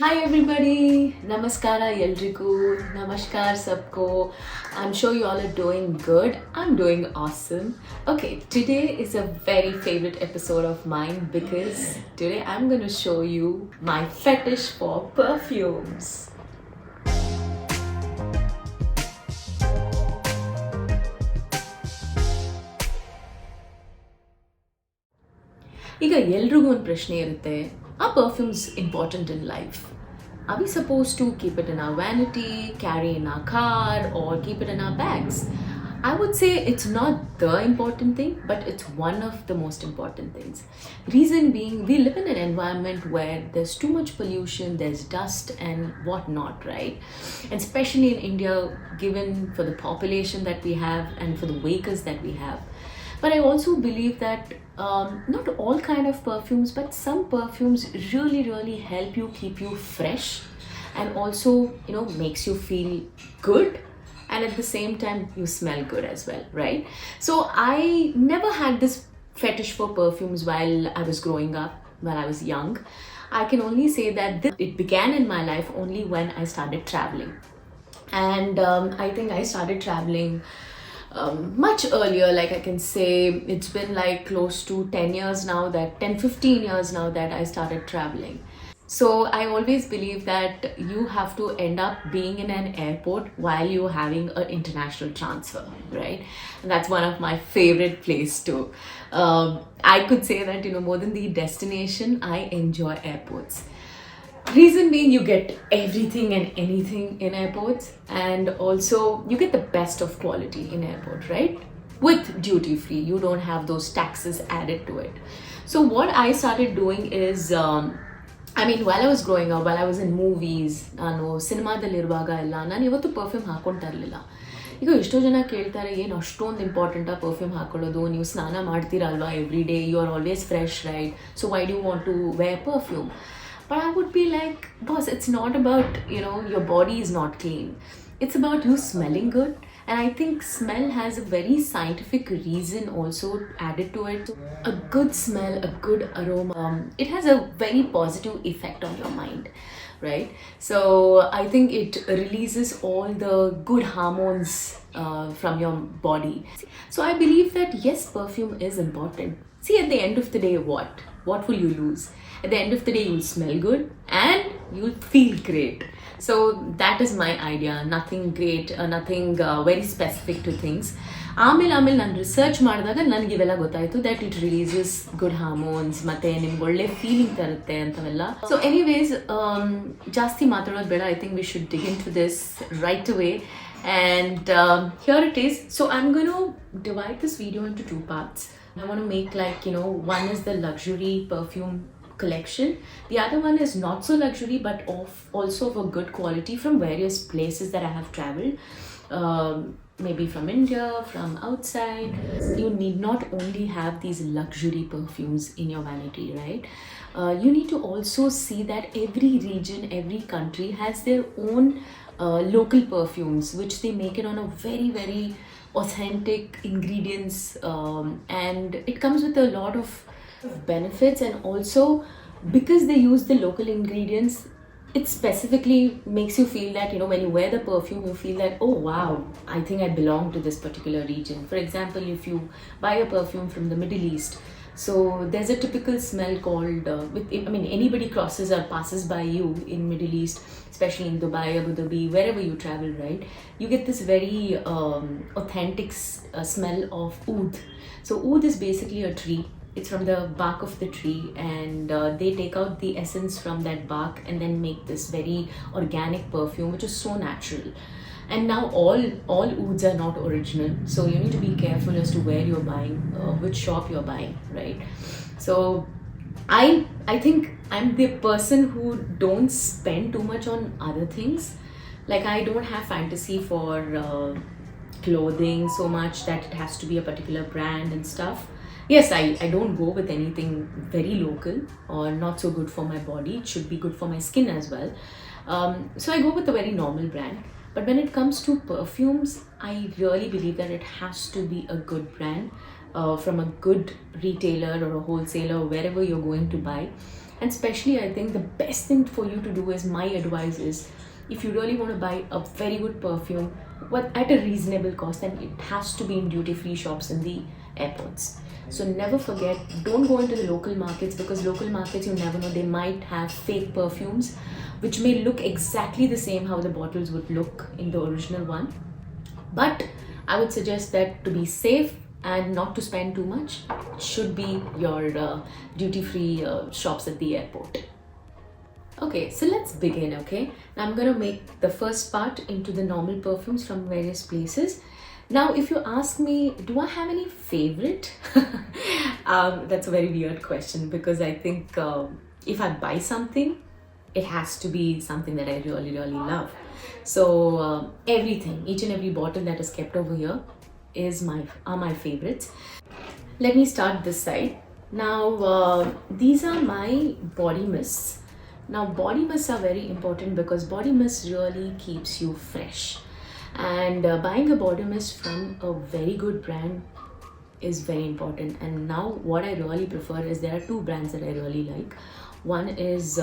Hi everybody, Namaskara Yeldriku, Namaskar Sabko. I'm sure you all are doing good. I'm doing awesome. Okay, today is a very favorite episode of mine because today I'm going to show you my fetish for perfumes. ಈಗ ಎಲ್ರಿಗೂ ಒಂದು ಪ್ರಶ್ನೆ ಇರುತ್ತೆ, are perfumes important in life? Are we supposed to keep it in our vanity, carry in our car, or keep it in our bags? I would say it's not the important thing, but it's one of the most important things. Reason being, we live in an environment where there's too much pollution, there's dust and whatnot, right? And especially in India, given for the population that we have and for the vehicles that we have. But I also believe that not all kind of perfumes, but some perfumes really help you keep you fresh, and also makes you feel good, and at the same time you smell good as well, right? So I never had this fetish for perfumes while I was growing up, while I was young. I can only say that it began in my life only when I started traveling. And I think I started traveling much earlier. Like I can say it's been like close to 10 years now, that 10-15 years now that I started traveling. So I always believe that you have to end up being in an airport while you're having an international transfer, right? And that's one of my favorite place too. I could say that more than the destination, I enjoy airports. Reason being, you get everything and anything in airports, and also you get the best of quality in airport, right? With duty free, you don't have those taxes added to it. So what I started doing is, while I was growing up, while I was in movies, ನಾನು ಸಿನಿಮಾದಲ್ಲಿರುವಾಗ ಎಲ್ಲ ನಾನು ಇವತ್ತು perfume ಹಾಕ್ಕೊಳ್ತಾ ಇರಲಿಲ್ಲ. ಈಗ ಎಷ್ಟೋ ಜನ ಕೇಳ್ತಾರೆ, ಏನು ಅಷ್ಟೊಂದು ಇಂಪಾರ್ಟೆಂಟಾ ಪರ್ಫ್ಯೂಮ್ ಹಾಕೊಳ್ಳೋದು, ನೀವು ಸ್ನಾನ ಮಾಡ್ತೀರಲ್ವಾ every day, you are always fresh, right? So why do you want to wear perfume? But I would be like, boss, it's not about, your body is not clean. It's about you smelling good. And I think smell has a very scientific reason also added to it. A good smell, a good aroma, it has a very positive effect on your mind, right? So I think it releases all the good hormones from your body. So I believe that yes, perfume is important. See, at the end of the day, what will you lose? At the end of the day, you'll smell good and you'll feel great. So that is my idea. Nothing great, nothing very specific to things. ಆಮೇಲೆ ನಾನು research ಮಾಡಿದಾಗ ನನಗೆ ಇವೆಲ್ಲ ಗೊತ್ತಾಯಿತು, that it releases good hormones, ಮತ್ತೆ ನಿಮ್ಗೆ ಒಳ್ಳೆ feeling ತರುತ್ತೆ ಅಂತವೆಲ್ಲ. ಸೊ ಎನಿವೇಸ್, ಜಾಸ್ತಿ ಮಾತಾಡೋದು ಬೇಡ. I think we should dig into this right away. And here it is. So I'm going to divide this video into two parts. I want to make one is the luxury perfume collection. The other one is not so luxury, but also of a good quality from various places that I have traveled. Maybe from India, from outside. You need not only have these luxury perfumes in your vanity, right? You need to also see that every region, every country has their own local perfumes, which they make it on a very authentic ingredients, and it comes with a lot of benefits. And also because they use the local ingredients, it specifically makes you feel that when you wear the perfume, you feel that, oh wow, I think I belong to this particular region. For example, if you buy a perfume from the Middle East, so there's a typical smell called anybody crosses or passes by you in Middle East, especially in Dubai, Abu Dhabi, wherever you travel, right? You get this very authentic smell of oud. So oud is basically a tree. It's from the bark of the tree, and they take out the essence from that bark and then make this very organic perfume, which is so natural. And now all ouds are not original, so you need to be careful as to where you're buying, which shop you're buying, right? So I think I'm the person who don't spend too much on other things. Like I don't have fantasy for clothing so much that it has to be a particular brand and stuff. Yes, I don't go with anything very local or not so good for my body. It should be good for my skin as well. So I go with a very normal brand. But when it comes to perfumes, I really believe that it has to be a good brand from a good retailer or a wholesaler, wherever you're going to buy. And especially, I think the best thing for you to do is, my advice is, if you really want to buy a very good perfume but at a reasonable cost, then it has to be in duty-free shops in the airports. So never forget, don't go into the local markets, because local markets, you never know, they might have fake perfumes which may look exactly the same how the bottles would look in the original one. But I would suggest that to be safe and not to spend too much, should be your duty-free shops at the airport. Okay, so let's begin. Okay, now I'm gonna make the first part into the normal perfumes from various places. Now, if you ask me, do I have any favorite? That's a very weird question, because I think if I buy something, it has to be something that I really, really love. So everything, each and every bottle that is kept over here are my favorites. Let me start this side. Now, these are my body mists. Now, body mists are very important because body mist really keeps you fresh. And buying a body mist from a very good brand is very important. And now what I really prefer is, there are two brands that I really like. One is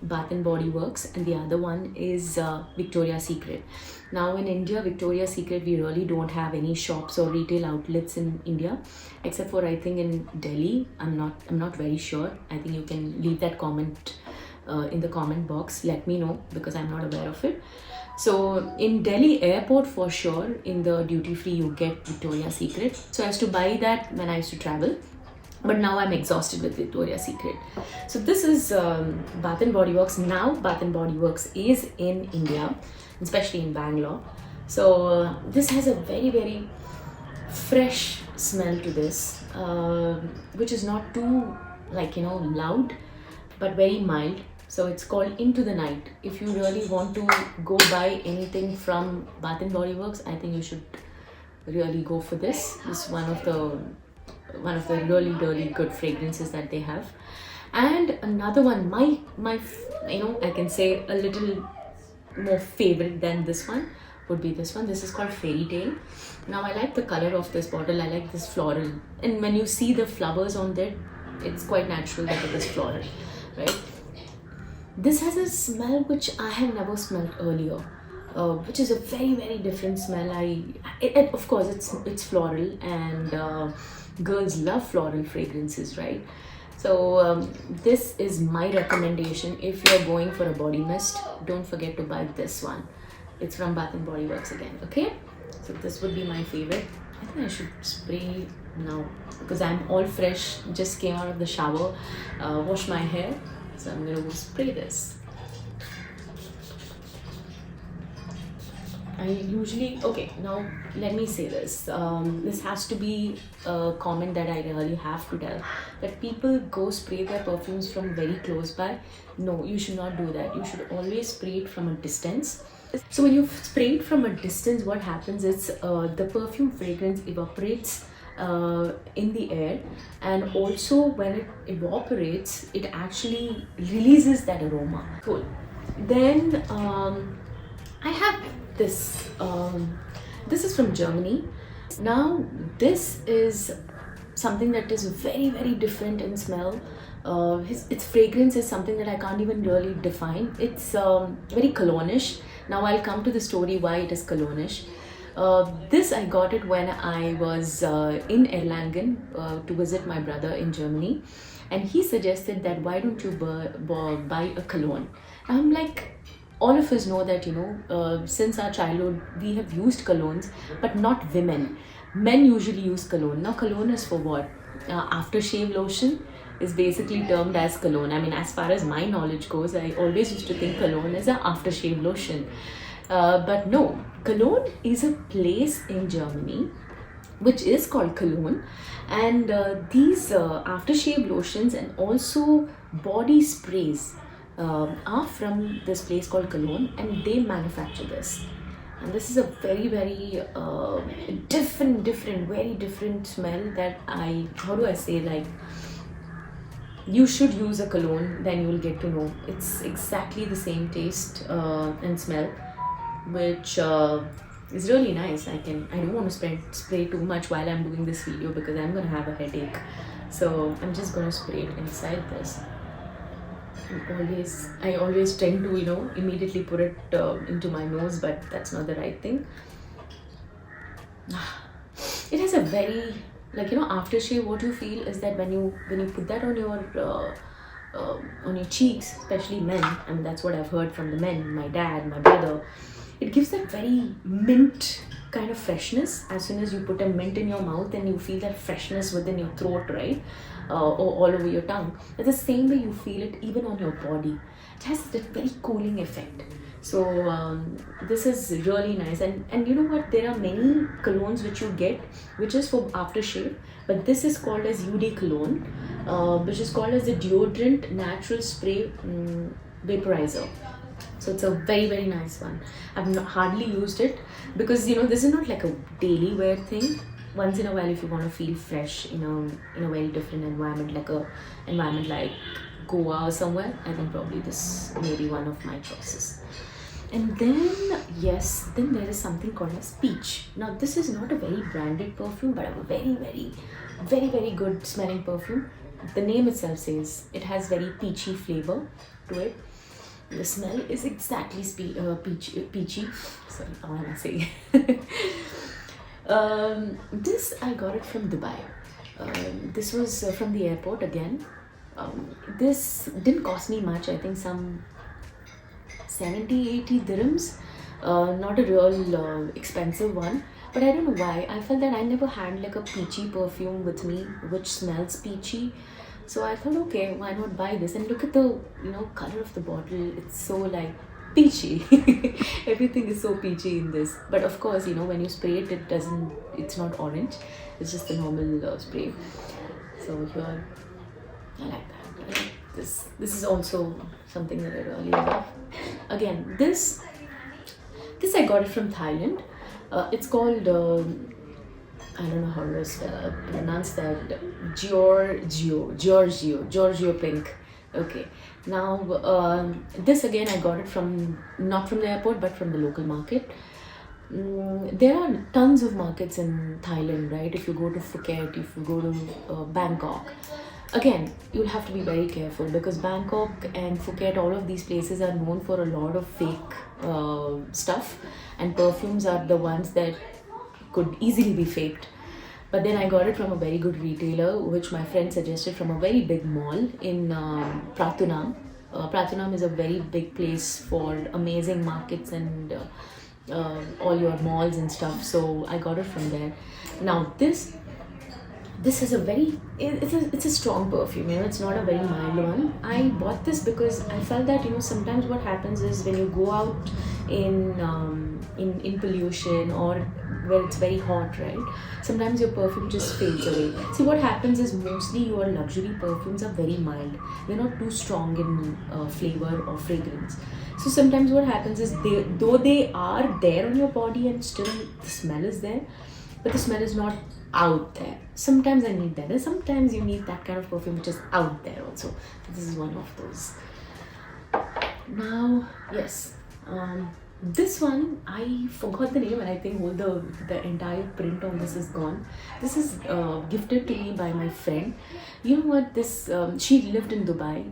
Bath and Body Works, and the other one is Victoria's Secret. Now in India, Victoria's Secret, we really don't have any shops or retail outlets in India, except for, I think, in Delhi. I'm not very sure. I think you can leave that comment in the comment box. Let me know, because I'm not aware of it. So in Delhi airport, for sure, in the duty free, you get Victoria's Secret. So I used to buy that when I used to travel, but now I'm exhausted with Victoria's Secret. So this is Bath and Body Works. Now Bath and Body Works is in India, especially in Bangalore. So this has a very, very fresh smell to this, which is not too, like, loud, but very mild. So it's called Into the Night. If you really want to go buy anything from Bath and Body Works, I think you should really go for this. This is one of the really, really good fragrances that they have. And another one, my I can say a little more favorite than this one would be this one. This is called Fairy Tale. Now I like the color of this bottle. I like this floral, and when you see the flowers on there, it's quite natural that it is floral, right? This has a smell which I have never smelled earlier, which is a very, very different smell. Of course, it's floral, and girls love floral fragrances, right? So this is my recommendation. If you're going for a body mist, don't forget to buy this one. It's from Bath and Body Works again. Okay, so this would be my favorite. I think I should spray now, because I'm all fresh, just came out of the shower, washed my hair. So I'm going to go spray this. Okay, now let me say this. This has to be a comment that I really have to tell, that people go spray their perfumes from very close by. No, you should not do that. You should always spray it from a distance. So when you spray it from a distance, what happens is the perfume fragrance evaporates in the air, and also when it evaporates, it actually releases that aroma. Cool. Then I have this. This is from Germany. Now this is something that is very, very different in smell. Its fragrance is something that I can't even really define. It's very cologne-ish. Now I'll come to the story why it is cologne-ish. This I got it when I was in Erlangen to visit my brother in Germany, and he suggested that why don't you buy a cologne. I'm like, all of us know that since our childhood we have used colognes, but not women. Men usually use cologne. Now cologne is for what? Aftershave lotion is basically termed as cologne. I mean, as far as my knowledge goes, I always used to think cologne is an aftershave lotion. But no, Cologne is a place in Germany which is called Cologne, and these aftershave lotions and also body sprays are from this place called Cologne, and they manufacture this. And this is a very, very different, very different smell that how do I say, like, you should use a cologne, then you will get to know. It's exactly the same taste and smell, which is really nice. I don't want to spray too much while I'm doing this video because I'm going to have a headache. So I'm just going to spray it inside this. I always tend to, immediately put it into my nose, but that's not the right thing. It has a very, like, aftershave. What you feel is that when you put that on your cheeks, especially men. I mean, that's what I've heard from the men. My dad, my brother. It gives that very mint kind of freshness. As soon as you put a mint in your mouth, and you feel that freshness within your throat, right, or all over your tongue. It's the same way you feel it even on your body. It has that very cooling effect. So this is really nice, and you know what? There are many colognes which you get, which is for aftershave, but this is called as UD cologne, which is called as the deodorant natural spray vaporizer. So it's a very very nice one. I've not, hardly used it because this is not like a daily wear thing. Once in a while, if you want to feel fresh in a very different environment, like a environment like Goa or somewhere, I think probably this may be one of my choices. And then, yes, then there is something called as peach. Now, this is not a very branded perfume, but a very, very, very, very good smelling perfume. The name itself says it has very peachy flavor to it. The smell is exactly peachy. Sorry, how am I saying? This I got it from Dubai. This was from the airport again. This didn't cost me much. I think some 70-80 dirhams. Not a real expensive one, but I don't know why. I felt that I never had like a peachy perfume with me which smells peachy. So I thought, okay, why not buy this? And look at the color of the bottle. It's so like peachy. Everything is so peachy in this. But of course, when you spray it, it's not orange. It's just a normal spray. So here, I like that. I like this. This is also something that I really love. Again, this I got it from Thailand. It's called I don't know how to pronounce that. Giorgio Pink. Okay. Now this again I got it from not from the airport but from the local market. There are tons of markets in Thailand, right? If you go to Phuket, if you go to Bangkok. Again, you'll have to be very careful because Bangkok and Phuket, all of these places are known for a lot of fake stuff, and perfumes are the ones that could easily be faked. But then I got it from a very good retailer, which my friend suggested from a very big mall in Pratunam. Pratunam is a very big place for amazing markets and all your malls and stuff. So I got it from there. Now this is a very it's a strong perfume. It's not a very mild one. I bought this because I felt that sometimes what happens is when you go out in pollution or where it's very hot, right, sometimes your perfume just fades away. See, what happens is mostly your luxury perfumes are very mild. They're not too strong in flavor or fragrance. So sometimes what happens is though they are there on your body and still the smell is there, but the smell is not out there. Sometimes I need that, and sometimes you need that kind of perfume which is out there also. This is one of those. Now, yes, this one I forgot the name, and I think all the entire print on this is gone. This is gifted to me by my friend. You know what? This she lived in Dubai,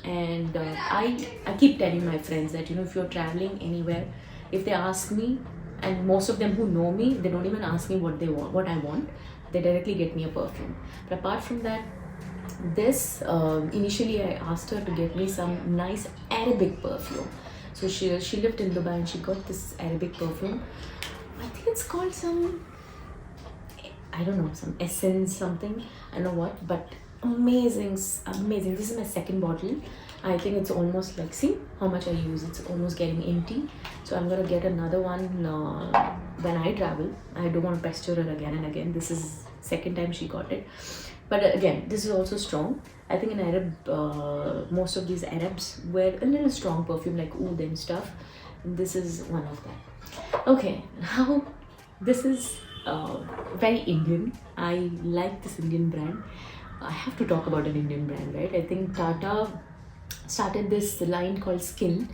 and I keep telling my friends that if you're traveling anywhere, if they ask me, and most of them who know me, they don't even ask me what I want. They directly get me a perfume. But apart from that, this initially I asked her to get me some nice Arabic perfume. So she lived in Dubai and she got this Arabic perfume. I think it's called some essence something. I don't know what, but amazing. This is my second bottle. I think it's almost like, see how much I use. It's almost getting empty. So I'm gonna get another one when I travel. I don't want to pester her again and again. This is second time she got it. But again, this is also strong. I think in Arab, most of these Arabs wear a little strong perfume like oud and stuff. This is one of them. Okay, now this is very Indian. I like this Indian brand. I have to talk about an Indian brand, right? I think Tata started this line called Skin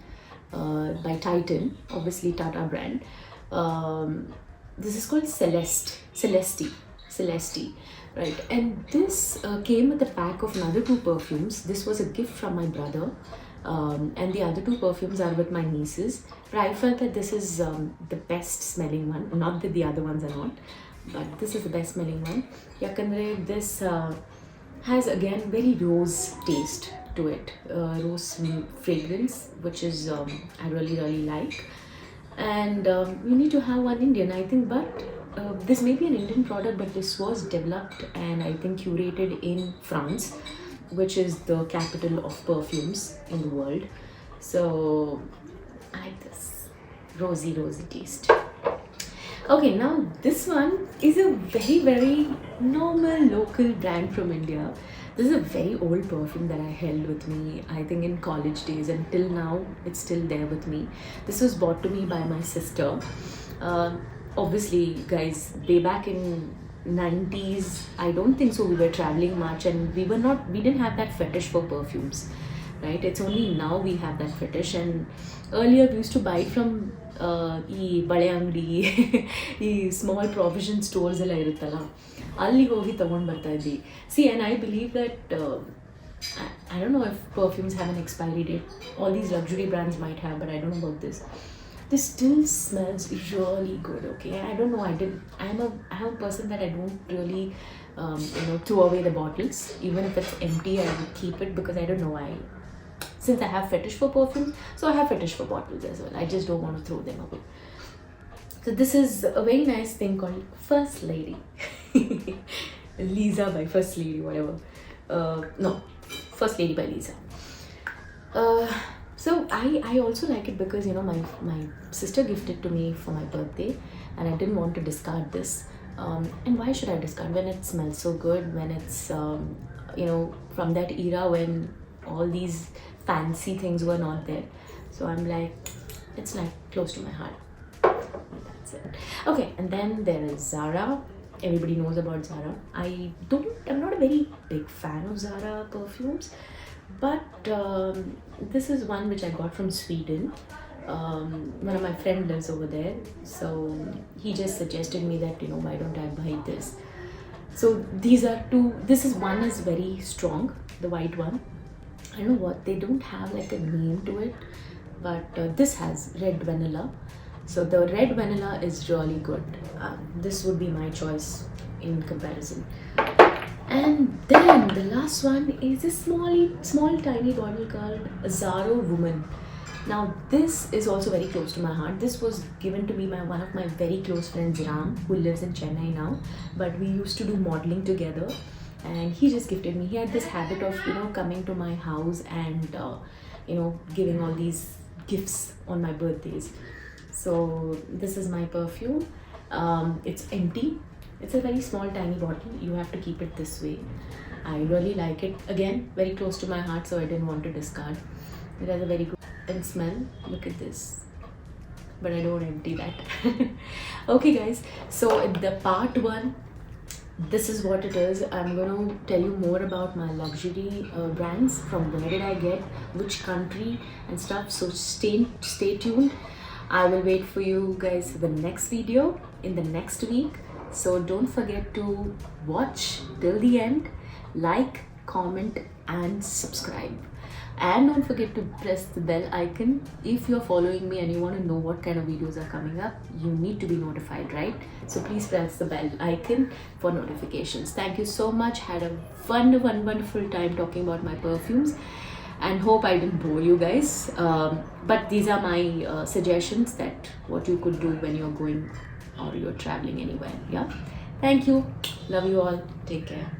by Titan, obviously Tata brand. This is called Celeste. Right, and this came with a pack of another two perfumes. This was a gift from my brother, and the other two perfumes are with my nieces. But I felt that this is the best smelling one. Not that the other ones are not, but this is the best smelling one. Yakandre, this has again very rose taste to it, rose fragrance, which is I really like. And we need to have one Indian, I think, but this may be an Indian product, but this was developed and I think curated in France, which is the capital of perfumes in the world. So I like this rosy taste. Okay, now this one is a very normal local brand from India. This is a very old perfume that I held with me, I think in college days, and till now it's still there with me. This was bought to me by my sister. Obviously, guys, way back in 90s, I don't think so we were traveling much, and we didn't have that fetish for perfumes, right? It's only now we have that fetish, and earlier we used to buy it from ಈ ಬಳೆ ಅಂಗಡಿ ಈ small provision stores ಎಲ್ಲ ಇರುತ್ತಲ್ಲ, ಅಲ್ಲಿಗೆ ಹೋಗಿ ತೊಗೊಂಡು ಬರ್ತಾ ಇದ್ವಿ. C and I believe that I don't know if perfumes have an expiry date. All these luxury brands might have, but I don't know about this. This still smells really good. Okay, I don't know. I'm a person that I don't really throw away the bottles. Even if it's empty, I would keep it because I don't know why. Since I have fetish for perfumes, so I have fetish for bottles as well. I just don't want to throw them away. So this is a very nice thing called First Lady. Lisa by First Lady, whatever. No, First Lady by Lisa. So I also like it because my sister gifted to me for my birthday, and I didn't want to discard this. And why should I discard when it smells so good? When it's from that era when all these fancy things were not there. So I'm like, it's like close to my heart. That's it. Okay, and then there is Zara. Everybody knows about Zara. I'm not a very big fan of Zara perfumes, but this is one which I got from Sweden. One of my friends lives over there, so he just suggested me that why don't I buy this. So these are two. This is one is very strong, the white one. I don't know what, they don't have like a name to it, but this has red vanilla. So the red vanilla is really good. This would be my choice in comparison. And then the last one is a small tiny bottle called Zaro Woman. Now this is also very close to my heart. This was given to me by one of my very close friends, Ram, who lives in Chennai now, but we used to do modeling together. And he just gifted me. He had this habit of coming to my house and giving all these gifts on my birthdays. So this is my perfume. It's empty. It's a very small tiny bottle. You have to keep it this way. I really like it. Again, very close to my heart, so I didn't want to discard. It has a very good smell. Look at this. But I don't empty that. Okay guys, so the part 1, this is what it is. I'm going to tell you more about my luxury brands, from where did I get, which country and stuff. So stay tuned. I will wait for you guys for the next video in the next week. So don't forget to watch till the end, like, comment and subscribe. And don't forget to press the bell icon. If you're following me and you want to know what kind of videos are coming up, you need to be notified, right? So please press the bell icon for notifications. Thank you so much. Had a wonderful time talking about my perfumes, and hope I didn't bore you guys. But these are my suggestions that what you could do when you're going or you're traveling anywhere. Yeah. Thank you. Love you all. Take care.